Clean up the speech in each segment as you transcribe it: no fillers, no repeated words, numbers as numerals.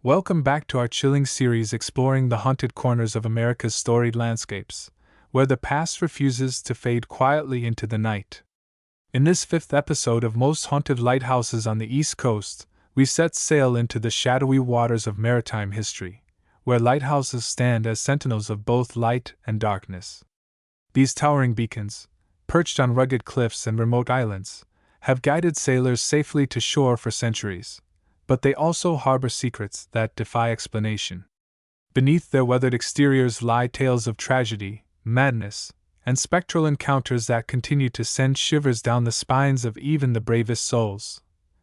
Welcome back to our chilling series exploring the haunted corners of America's storied landscapes, where the past refuses to fade quietly into the night. In this fifth episode of Most Haunted Lighthouses on the East Coast, we set sail into the shadowy waters of maritime history, where lighthouses stand as sentinels of both light and darkness. These towering beacons, perched on rugged cliffs and remote islands, have guided sailors safely to shore for centuries. But they also harbor secrets that defy explanation. Beneath their weathered exteriors lie tales of tragedy, madness, and spectral encounters that continue to send shivers down the spines of even the bravest souls.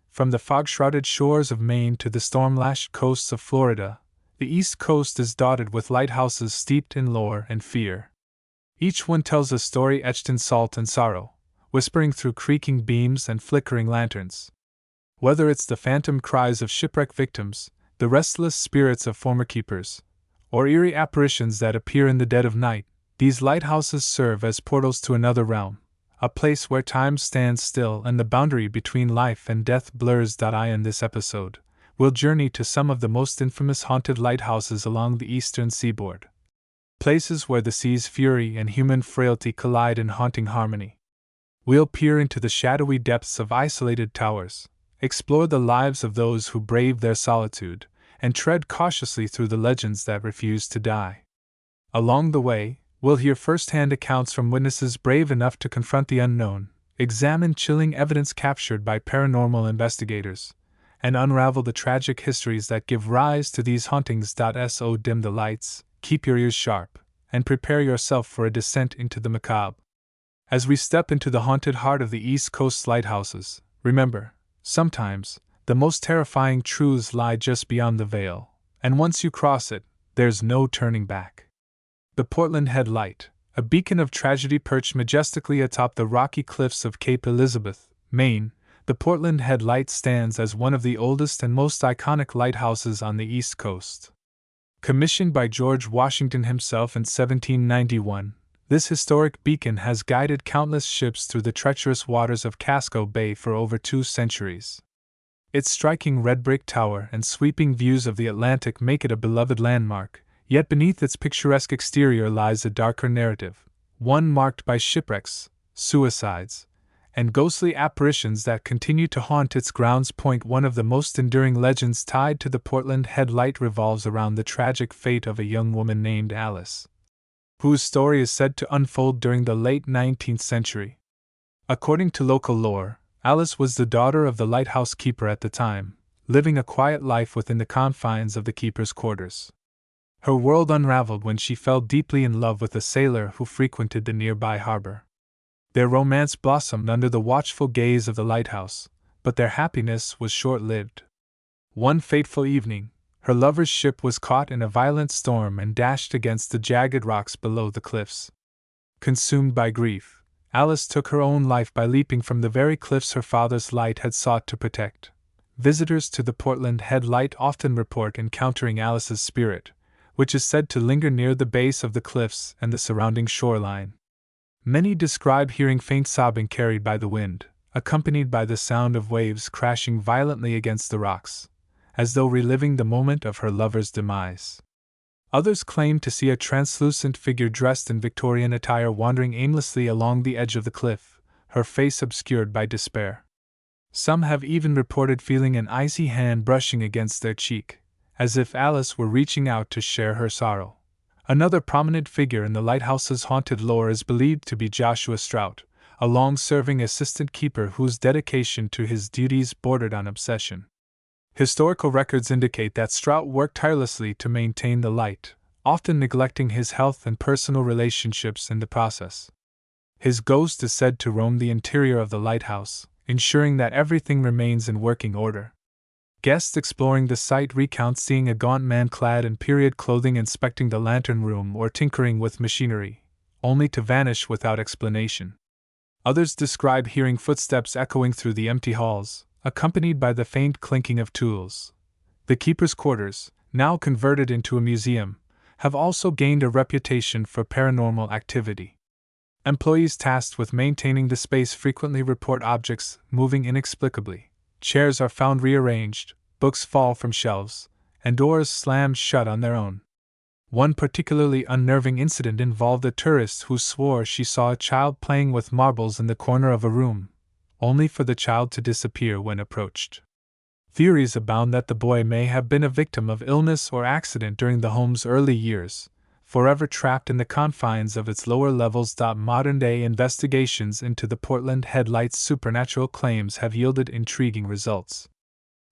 From the fog-shrouded shores of Maine to the storm-lashed coasts of Florida, the East Coast is dotted with lighthouses steeped in lore and fear. Each one tells a story etched in salt and sorrow, whispering through creaking beams and flickering lanterns. Whether it's the phantom cries of shipwrecked victims, the restless spirits of former keepers, or eerie apparitions that appear in the dead of night, these lighthouses serve as portals to another realm, a place where time stands still and the boundary between life and death blurs. In this episode, we'll journey to some of the most infamous haunted lighthouses along the eastern seaboard. Places where the sea's fury and human frailty collide in haunting harmony. We'll peer into the shadowy depths of isolated towers, explore the lives of those who brave their solitude, and tread cautiously through the legends that refuse to die. Along the way, we'll hear first-hand accounts from witnesses brave enough to confront the unknown, examine chilling evidence captured by paranormal investigators, and unravel the tragic histories that give rise to these hauntings. So dim the lights, keep your ears sharp, and prepare yourself for a descent into the macabre. As we step into the haunted heart of the East Coast lighthouses, remember, sometimes, the most terrifying truths lie just beyond the veil, and once you cross it, there's no turning back. The Portland Head Light, a beacon of tragedy perched majestically atop the rocky cliffs of Cape Elizabeth, Maine, the Portland Head Light stands as one of the oldest and most iconic lighthouses on the East Coast. Commissioned by George Washington himself in 1791, this historic beacon has guided countless ships through the treacherous waters of Casco Bay for over 2 centuries. Its striking red brick tower and sweeping views of the Atlantic make it a beloved landmark, yet beneath its picturesque exterior lies a darker narrative, one marked by shipwrecks, suicides, and ghostly apparitions that continue to haunt its grounds. One of the most enduring legends tied to the Portland Head Light revolves around the tragic fate of a young woman named Alice, whose story is said to unfold during the late 19th century. According to local lore, Alice was the daughter of the lighthouse keeper at the time, living a quiet life within the confines of the keeper's quarters. Her world unraveled when she fell deeply in love with a sailor who frequented the nearby harbor. Their romance blossomed under the watchful gaze of the lighthouse, but their happiness was short-lived. One fateful evening, her lover's ship was caught in a violent storm and dashed against the jagged rocks below the cliffs. Consumed by grief, Alice took her own life by leaping from the very cliffs her father's light had sought to protect. Visitors to the Portland Head Light often report encountering Alice's spirit, which is said to linger near the base of the cliffs and the surrounding shoreline. Many describe hearing faint sobbing carried by the wind, accompanied by the sound of waves crashing violently against the rocks, as though reliving the moment of her lover's demise. Others claim to see a translucent figure dressed in Victorian attire wandering aimlessly along the edge of the cliff, her face obscured by despair. Some have even reported feeling an icy hand brushing against their cheek, as if Alice were reaching out to share her sorrow. Another prominent figure in the lighthouse's haunted lore is believed to be Joshua Strout, a long-serving assistant keeper whose dedication to his duties bordered on obsession. Historical records indicate that Strout worked tirelessly to maintain the light, often neglecting his health and personal relationships in the process. His ghost is said to roam the interior of the lighthouse, ensuring that everything remains in working order. Guests exploring the site recount seeing a gaunt man clad in period clothing inspecting the lantern room or tinkering with machinery, only to vanish without explanation. Others describe hearing footsteps echoing through the empty halls, accompanied by the faint clinking of tools. The keeper's quarters, now converted into a museum, have also gained a reputation for paranormal activity. Employees tasked with maintaining the space frequently report objects moving inexplicably. Chairs are found rearranged, books fall from shelves, and doors slammed shut on their own. One particularly unnerving incident involved a tourist who swore she saw a child playing with marbles in the corner of a room, only for the child to disappear when approached. Theories abound that the boy may have been a victim of illness or accident during the home's early years, forever trapped in the confines of its lower levels. Modern-day investigations into the Portland Headlight's supernatural claims have yielded intriguing results.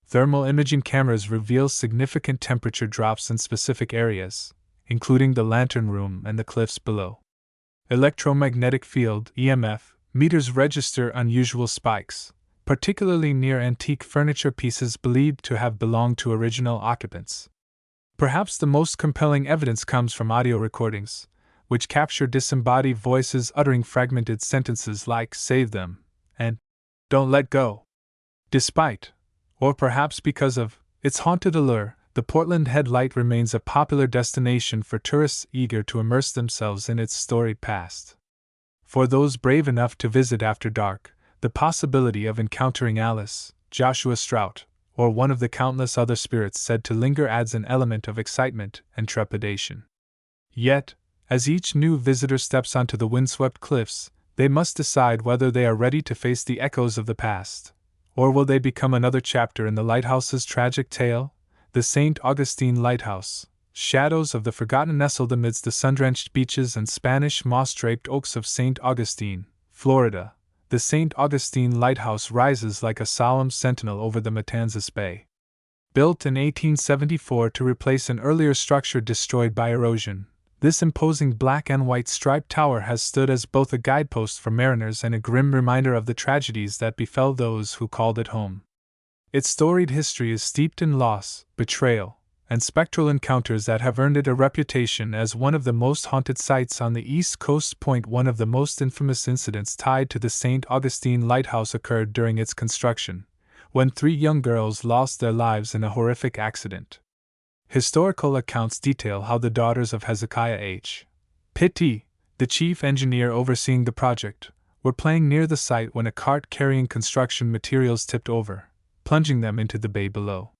Thermal imaging cameras reveal significant temperature drops in specific areas, including the lantern room and the cliffs below. Electromagnetic field (EMF) meters register unusual spikes, particularly near antique furniture pieces believed to have belonged to original occupants. Perhaps the most compelling evidence comes from audio recordings, which capture disembodied voices uttering fragmented sentences like "save them" and "don't let go." Despite, or perhaps because of, its haunted allure, the Portland Headlight remains a popular destination for tourists eager to immerse themselves in its storied past. For those brave enough to visit after dark, the possibility of encountering Alice, Joshua Strout, or one of the countless other spirits said to linger adds an element of excitement and trepidation. Yet, as each new visitor steps onto the windswept cliffs, they must decide whether they are ready to face the echoes of the past, or will they become another chapter in the lighthouse's tragic tale? The St. Augustine Lighthouse, shadows of the forgotten nestled amidst the sun-drenched beaches and Spanish moss-draped oaks of St. Augustine, Florida. The St. Augustine Lighthouse rises like a solemn sentinel over the Matanzas Bay. Built in 1874 to replace an earlier structure destroyed by erosion, this imposing black and white striped tower has stood as both a guidepost for mariners and a grim reminder of the tragedies that befell those who called it home. Its storied history is steeped in loss, betrayal, and spectral encounters that have earned it a reputation as one of the most haunted sites on the East Coast. One of the most infamous incidents tied to the St. Augustine Lighthouse occurred during its construction, when 3 young girls lost their lives in a horrific accident. Historical accounts detail how the daughters of Hezekiah H. Pitt, the chief engineer overseeing the project, were playing near the site when a cart carrying construction materials tipped over, plunging them into the bay below.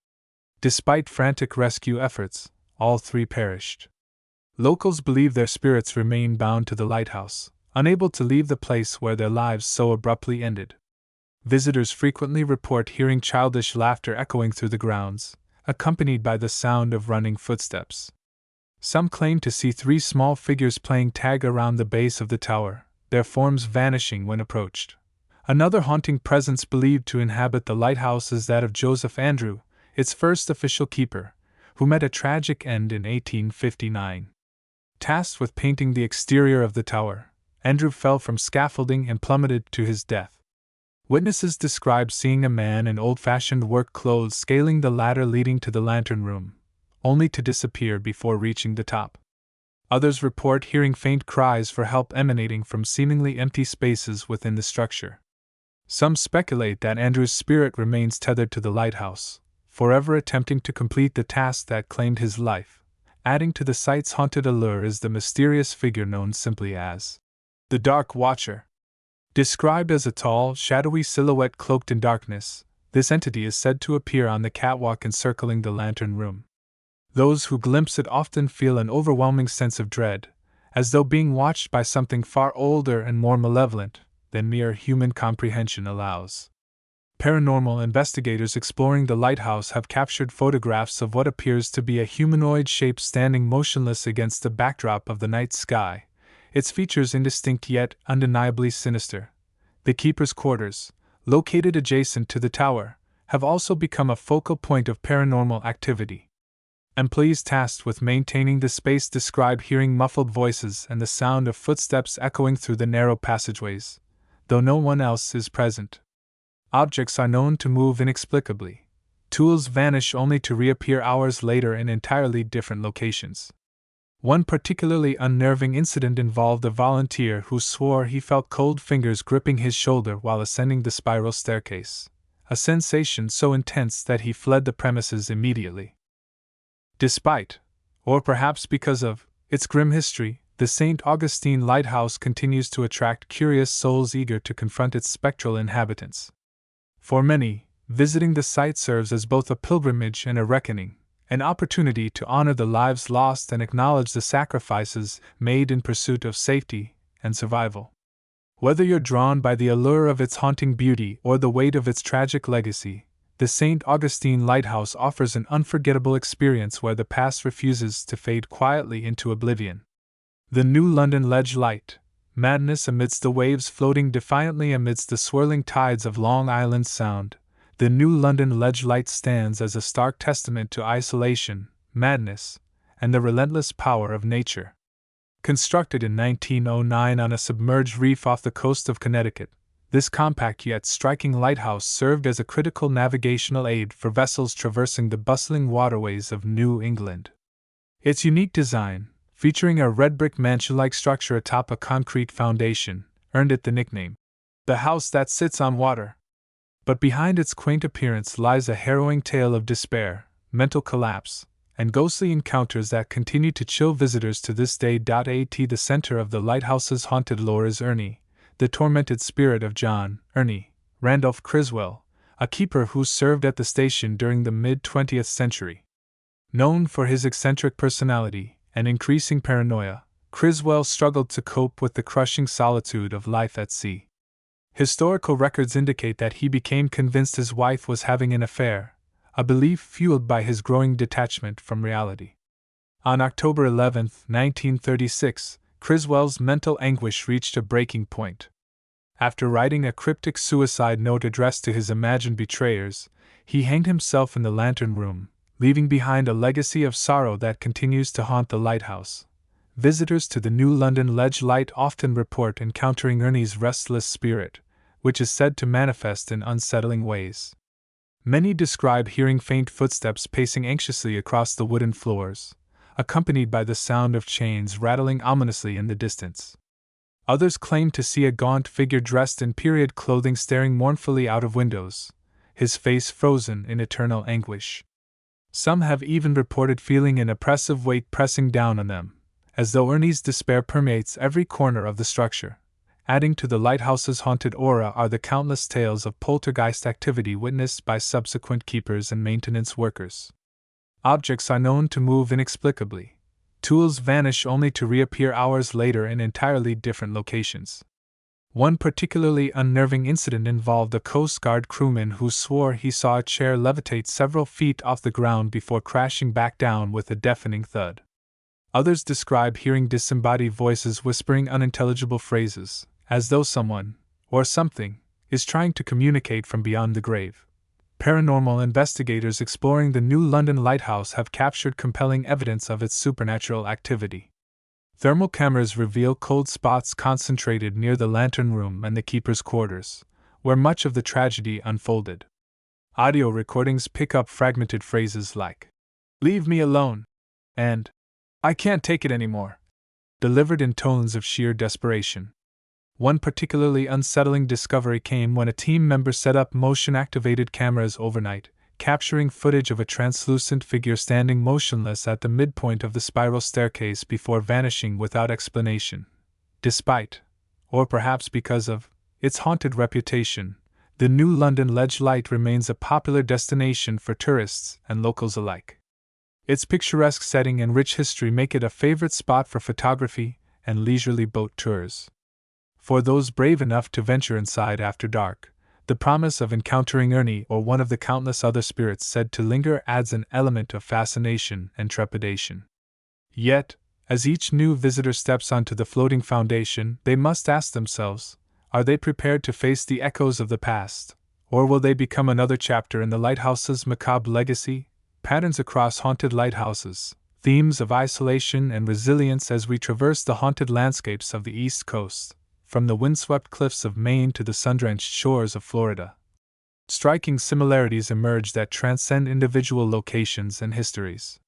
Despite frantic rescue efforts, all 3 perished. Locals believe their spirits remain bound to the lighthouse, unable to leave the place where their lives so abruptly ended. Visitors frequently report hearing childish laughter echoing through the grounds, accompanied by the sound of running footsteps. Some claim to see 3 small figures playing tag around the base of the tower, their forms vanishing when approached. Another haunting presence believed to inhabit the lighthouse is that of Joseph Andrew, its first official keeper, who met a tragic end in 1859. Tasked with painting the exterior of the tower, Andrew fell from scaffolding and plummeted to his death. Witnesses describe seeing a man in old-fashioned work clothes scaling the ladder leading to the lantern room, only to disappear before reaching the top. Others report hearing faint cries for help emanating from seemingly empty spaces within the structure. Some speculate that Andrew's spirit remains tethered to the lighthouse, forever attempting to complete the task that claimed his life. Adding to the site's haunted allure is the mysterious figure known simply as the Dark Watcher. Described as a tall, shadowy silhouette cloaked in darkness, this entity is said to appear on the catwalk encircling the lantern room. Those who glimpse it often feel an overwhelming sense of dread, as though being watched by something far older and more malevolent than mere human comprehension allows. Paranormal investigators exploring the lighthouse have captured photographs of what appears to be a humanoid shape standing motionless against the backdrop of the night sky, its features indistinct yet undeniably sinister. The keeper's quarters, located adjacent to the tower, have also become a focal point of paranormal activity. Employees tasked with maintaining the space describe hearing muffled voices and the sound of footsteps echoing through the narrow passageways, though no one else is present. Objects are known to move inexplicably. Tools vanish only to reappear hours later in entirely different locations. One particularly unnerving incident involved a volunteer who swore he felt cold fingers gripping his shoulder while ascending the spiral staircase, a sensation so intense that he fled the premises immediately. Despite, or perhaps because of, its grim history, the St. Augustine Lighthouse continues to attract curious souls eager to confront its spectral inhabitants. For many, visiting the site serves as both a pilgrimage and a reckoning, an opportunity to honor the lives lost and acknowledge the sacrifices made in pursuit of safety and survival. Whether you're drawn by the allure of its haunting beauty or the weight of its tragic legacy, the St. Augustine Lighthouse offers an unforgettable experience where the past refuses to fade quietly into oblivion. The New London Ledge Light, madness amidst the waves floating defiantly amidst the swirling tides of Long Island Sound. The New London Ledge Light stands as a stark testament to isolation, madness, and the relentless power of nature. Constructed in 1909 on a submerged reef off the coast of Connecticut, this compact yet striking lighthouse served as a critical navigational aid for vessels traversing the bustling waterways of New England. Its unique design, featuring a red brick mansion-like structure atop a concrete foundation, earned it the nickname, "the house that sits on water." But behind its quaint appearance lies a harrowing tale of despair, mental collapse, and ghostly encounters that continue to chill visitors to this day. At the center of the lighthouse's haunted lore is Ernie, the tormented spirit of John Ernie Randolph Criswell, a keeper who served at the station during the mid-20th century. Known for his eccentric personality and increasing paranoia, Criswell struggled to cope with the crushing solitude of life at sea. Historical records indicate that he became convinced his wife was having an affair, a belief fueled by his growing detachment from reality. On October 11, 1936, Criswell's mental anguish reached a breaking point. After writing a cryptic suicide note addressed to his imagined betrayers, he hanged himself in the lantern room, leaving behind a legacy of sorrow that continues to haunt the lighthouse. Visitors to the New London Ledge Light often report encountering Ernie's restless spirit, which is said to manifest in unsettling ways. Many describe hearing faint footsteps pacing anxiously across the wooden floors, accompanied by the sound of chains rattling ominously in the distance. Others claim to see a gaunt figure dressed in period clothing staring mournfully out of windows, his face frozen in eternal anguish. Some have even reported feeling an oppressive weight pressing down on them, as though Ernie's despair permeates every corner of the structure. Adding to the lighthouse's haunted aura are the countless tales of poltergeist activity witnessed by subsequent keepers and maintenance workers. Objects are known to move inexplicably. Tools vanish only to reappear hours later in entirely different locations. One particularly unnerving incident involved a Coast Guard crewman who swore he saw a chair levitate several feet off the ground before crashing back down with a deafening thud. Others describe hearing disembodied voices whispering unintelligible phrases, as though someone, or something, is trying to communicate from beyond the grave. Paranormal investigators exploring the New London Lighthouse have captured compelling evidence of its supernatural activity. Thermal cameras reveal cold spots concentrated near the lantern room and the keeper's quarters, where much of the tragedy unfolded. Audio recordings pick up fragmented phrases like, "Leave me alone," and "I can't take it anymore," delivered in tones of sheer desperation. One particularly unsettling discovery came when a team member set up motion-activated cameras overnight, capturing footage of a translucent figure standing motionless at the midpoint of the spiral staircase before vanishing without explanation. Despite, or perhaps because of, its haunted reputation, the New London Ledge Light remains a popular destination for tourists and locals alike. Its picturesque setting and rich history make it a favorite spot for photography and leisurely boat tours. For those brave enough to venture inside after dark, the promise of encountering Ernie or one of the countless other spirits said to linger adds an element of fascination and trepidation. Yet, as each new visitor steps onto the floating foundation, they must ask themselves, are they prepared to face the echoes of the past, or will they become another chapter in the lighthouse's macabre legacy? Patterns across haunted lighthouses, themes of isolation and resilience as we traverse the haunted landscapes of the East Coast, from the windswept cliffs of Maine to the sun-drenched shores of Florida. Striking similarities emerge that transcend individual locations and histories.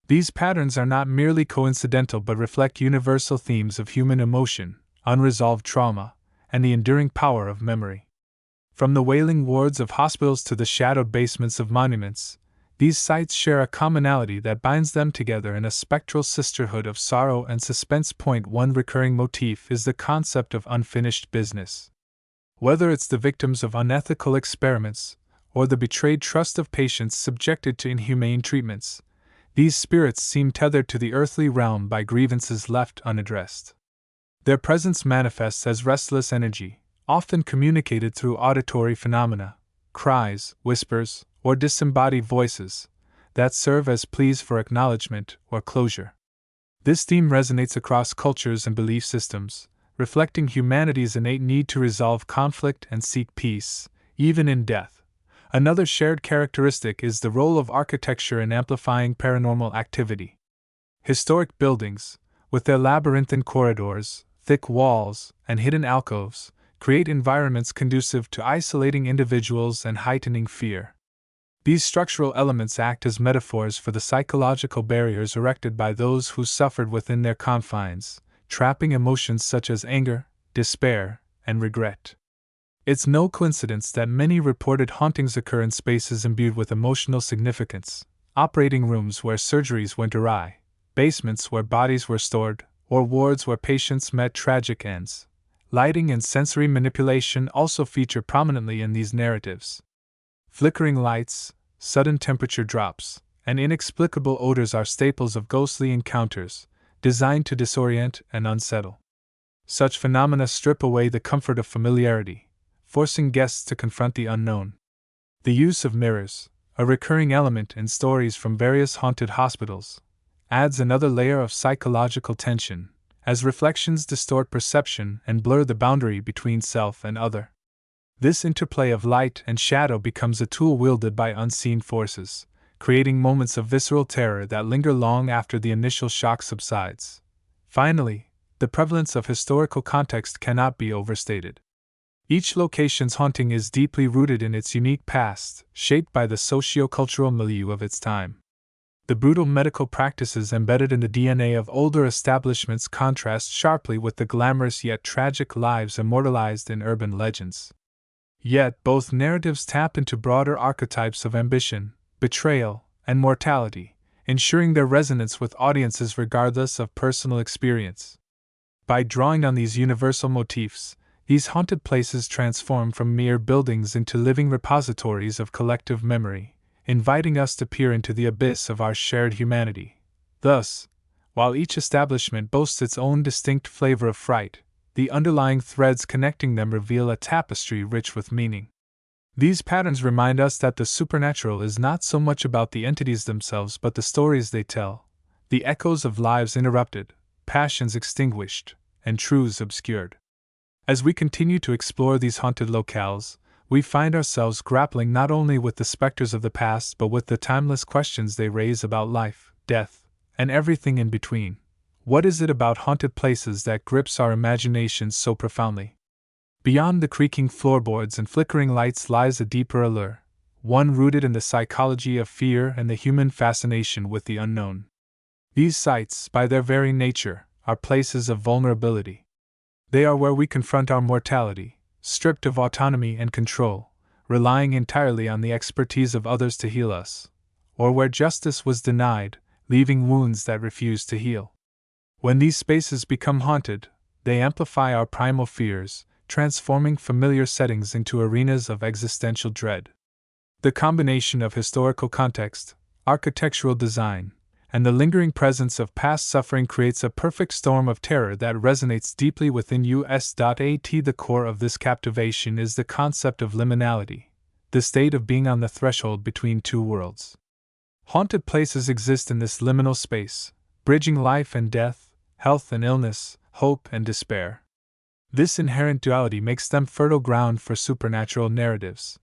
These patterns are not merely coincidental but reflect universal themes of human emotion, unresolved trauma, and the enduring power of memory. From the wailing wards of hospitals to the shadowed basements of monuments, these sites share a commonality that binds them together in a spectral sisterhood of sorrow and suspense. One recurring motif is the concept of unfinished business. Whether it's the victims of unethical experiments, or the betrayed trust of patients subjected to inhumane treatments, These spirits seem tethered to the earthly realm by grievances left unaddressed. Their presence manifests as restless energy, often communicated through auditory phenomena, cries, whispers, or disembodied voices, that serve as pleas for acknowledgement or closure. This theme resonates across cultures and belief systems, reflecting humanity's innate need to resolve conflict and seek peace, even in death. Another shared characteristic is the role of architecture in amplifying paranormal activity. Historic buildings, with their labyrinthine corridors, thick walls, and hidden alcoves, create environments conducive to isolating individuals and heightening fear. These structural elements act as metaphors for the psychological barriers erected by those who suffered within their confines, trapping emotions such as anger, despair, and regret. It's no coincidence that many reported hauntings occur in spaces imbued with emotional significance: operating rooms where surgeries went awry, basements where bodies were stored, or wards where patients met tragic ends. Lighting and sensory manipulation also feature prominently in these narratives. Flickering lights, sudden temperature drops, and inexplicable odors are staples of ghostly encounters, designed to disorient and unsettle. Such phenomena strip away the comfort of familiarity, forcing guests to confront the unknown. The use of mirrors, a recurring element in stories from various haunted hospitals, adds another layer of psychological tension, as reflections distort perception and blur the boundary between self and other. This interplay of light and shadow becomes a tool wielded by unseen forces, creating moments of visceral terror that linger long after the initial shock subsides. Finally, the prevalence of historical context cannot be overstated. Each location's haunting is deeply rooted in its unique past, shaped by the socio-cultural milieu of its time. The brutal medical practices embedded in the DNA of older establishments contrast sharply with the glamorous yet tragic lives immortalized in urban legends. Yet both narratives tap into broader archetypes of ambition, betrayal, and mortality, ensuring their resonance with audiences regardless of personal experience. By drawing on these universal motifs, these haunted places transform from mere buildings into living repositories of collective memory, inviting us to peer into the abyss of our shared humanity. Thus, while each establishment boasts its own distinct flavor of fright, the underlying threads connecting them reveal a tapestry rich with meaning. These patterns remind us that the supernatural is not so much about the entities themselves but the stories they tell, the echoes of lives interrupted, passions extinguished, and truths obscured. As we continue to explore these haunted locales, we find ourselves grappling not only with the specters of the past but with the timeless questions they raise about life, death, and everything in between. What is it about haunted places that grips our imaginations so profoundly? Beyond the creaking floorboards and flickering lights lies a deeper allure, one rooted in the psychology of fear and the human fascination with the unknown. These sites, by their very nature, are places of vulnerability. They are where we confront our mortality, stripped of autonomy and control, relying entirely on the expertise of others to heal us, or where justice was denied, leaving wounds that refuse to heal. When these spaces become haunted, they amplify our primal fears, transforming familiar settings into arenas of existential dread. The combination of historical context, architectural design, and the lingering presence of past suffering creates a perfect storm of terror that resonates deeply within us. At the core of this captivation is the concept of liminality, the state of being on the threshold between two worlds. Haunted places exist in this liminal space, bridging life and death, health and illness, hope and despair. This inherent duality makes them fertile ground for supernatural narratives.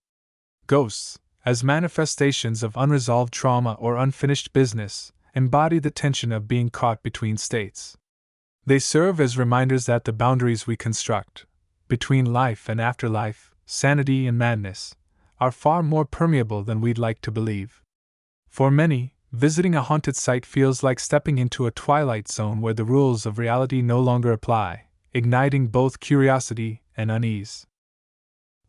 Ghosts, as manifestations of unresolved trauma or unfinished business, embody the tension of being caught between states. They serve as reminders that the boundaries we construct, between life and afterlife, sanity and madness, are far more permeable than we'd like to believe. For many, visiting a haunted site feels like stepping into a twilight zone where the rules of reality no longer apply, igniting both curiosity and unease.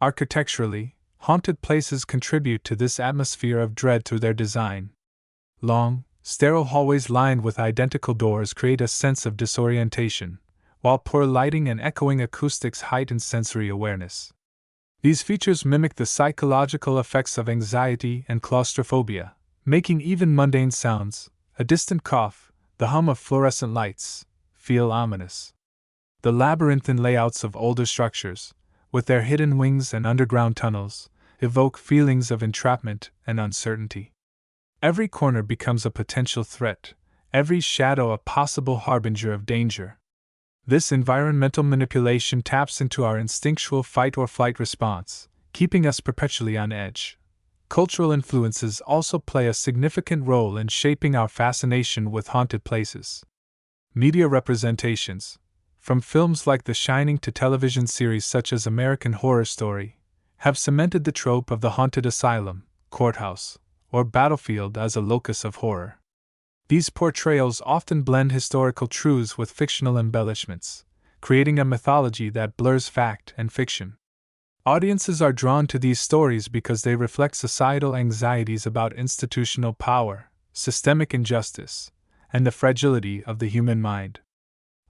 Architecturally, haunted places contribute to this atmosphere of dread through their design. Long, sterile hallways lined with identical doors create a sense of disorientation, while poor lighting and echoing acoustics heighten sensory awareness. These features mimic the psychological effects of anxiety and claustrophobia, making even mundane sounds, A distant cough, the hum of fluorescent lights, feel ominous. The labyrinthine layouts of older structures, with their hidden wings and underground tunnels, evoke feelings of entrapment and uncertainty. Every corner becomes a potential threat, every shadow a possible harbinger of danger. This environmental manipulation taps into our instinctual fight-or-flight response, keeping us perpetually on edge. Cultural influences also play a significant role in shaping our fascination with haunted places. Media representations, from films like The Shining to television series such as American Horror Story, have cemented the trope of the haunted asylum, courthouse, or battlefield as a locus of horror. These portrayals often blend historical truths with fictional embellishments, creating a mythology that blurs fact and fiction. Audiences are drawn to these stories because they reflect societal anxieties about institutional power, systemic injustice, and the fragility of the human mind.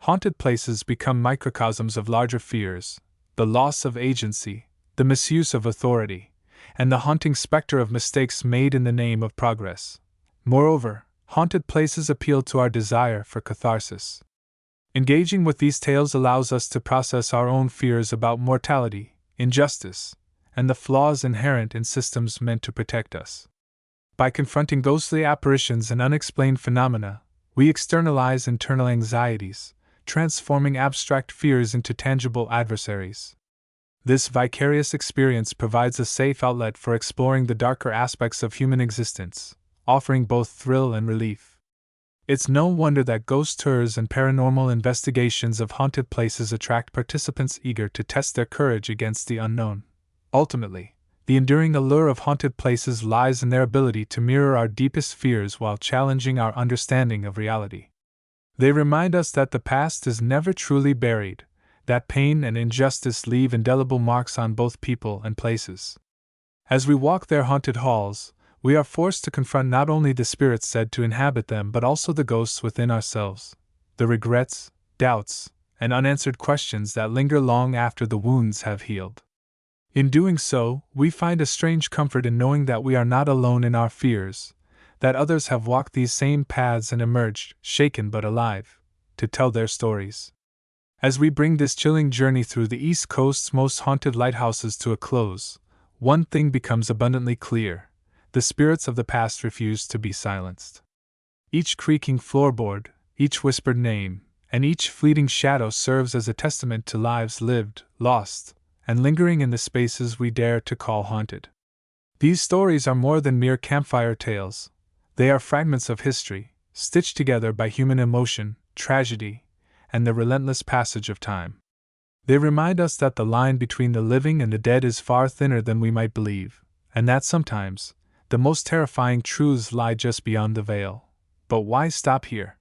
Haunted places become microcosms of larger fears: the loss of agency, the misuse of authority, and the haunting specter of mistakes made in the name of progress. Moreover, haunted places appeal to our desire for catharsis. Engaging with these tales allows us to process our own fears about mortality, injustice, and the flaws inherent in systems meant to protect us. By confronting ghostly apparitions and unexplained phenomena, we externalize internal anxieties, transforming abstract fears into tangible adversaries. This vicarious experience provides a safe outlet for exploring the darker aspects of human existence, offering both thrill and relief. It's no wonder that ghost tours and paranormal investigations of haunted places attract participants eager to test their courage against the unknown. Ultimately, the enduring allure of haunted places lies in their ability to mirror our deepest fears while challenging our understanding of reality. They remind us that the past is never truly buried, that pain and injustice leave indelible marks on both people and places. As we walk their haunted halls, we are forced to confront not only the spirits said to inhabit them but also the ghosts within ourselves, the regrets, doubts, and unanswered questions that linger long after the wounds have healed. In doing so, we find a strange comfort in knowing that we are not alone in our fears, that others have walked these same paths and emerged, shaken but alive, to tell their stories. As we bring this chilling journey through the East Coast's most haunted lighthouses to a close, one thing becomes abundantly clear: the spirits of the past refuse to be silenced. Each creaking floorboard, each whispered name, and each fleeting shadow serves as a testament to lives lived, lost, and lingering in the spaces we dare to call haunted. These stories are more than mere campfire tales. They are fragments of history, stitched together by human emotion, tragedy, and the relentless passage of time. They remind us that the line between the living and the dead is far thinner than we might believe, and that sometimes the most terrifying truths lie just beyond the veil. But why stop here?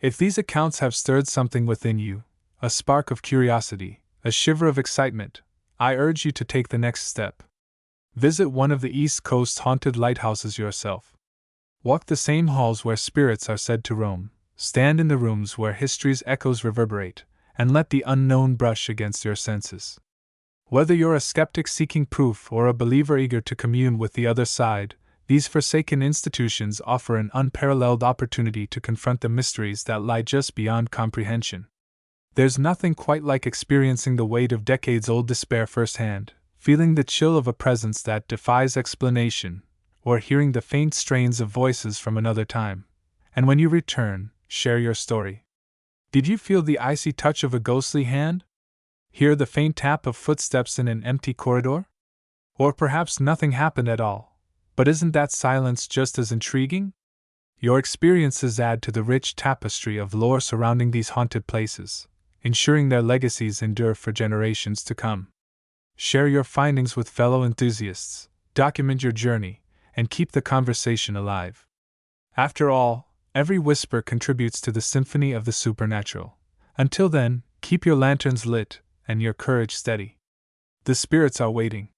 If these accounts have stirred something within you, a spark of curiosity, a shiver of excitement, I urge you to take the next step. Visit one of the East Coast haunted lighthouses yourself. Walk the same halls where spirits are said to roam, stand in the rooms where history's echoes reverberate, and let the unknown brush against your senses. Whether you're a skeptic seeking proof or a believer eager to commune with the other side, these forsaken institutions offer an unparalleled opportunity to confront the mysteries that lie just beyond comprehension. There's nothing quite like experiencing the weight of decades-old despair firsthand, feeling the chill of a presence that defies explanation, or hearing the faint strains of voices from another time. And when you return, share your story. Did you feel the icy touch of a ghostly hand? Hear the faint tap of footsteps in an empty corridor? Or perhaps nothing happened at all, but isn't that silence just as intriguing? Your experiences add to the rich tapestry of lore surrounding these haunted places, ensuring their legacies endure for generations to come. Share your findings with fellow enthusiasts, document your journey, and keep the conversation alive. After all, every whisper contributes to the symphony of the supernatural. Until then, keep your lanterns lit and your courage steady. The spirits are waiting.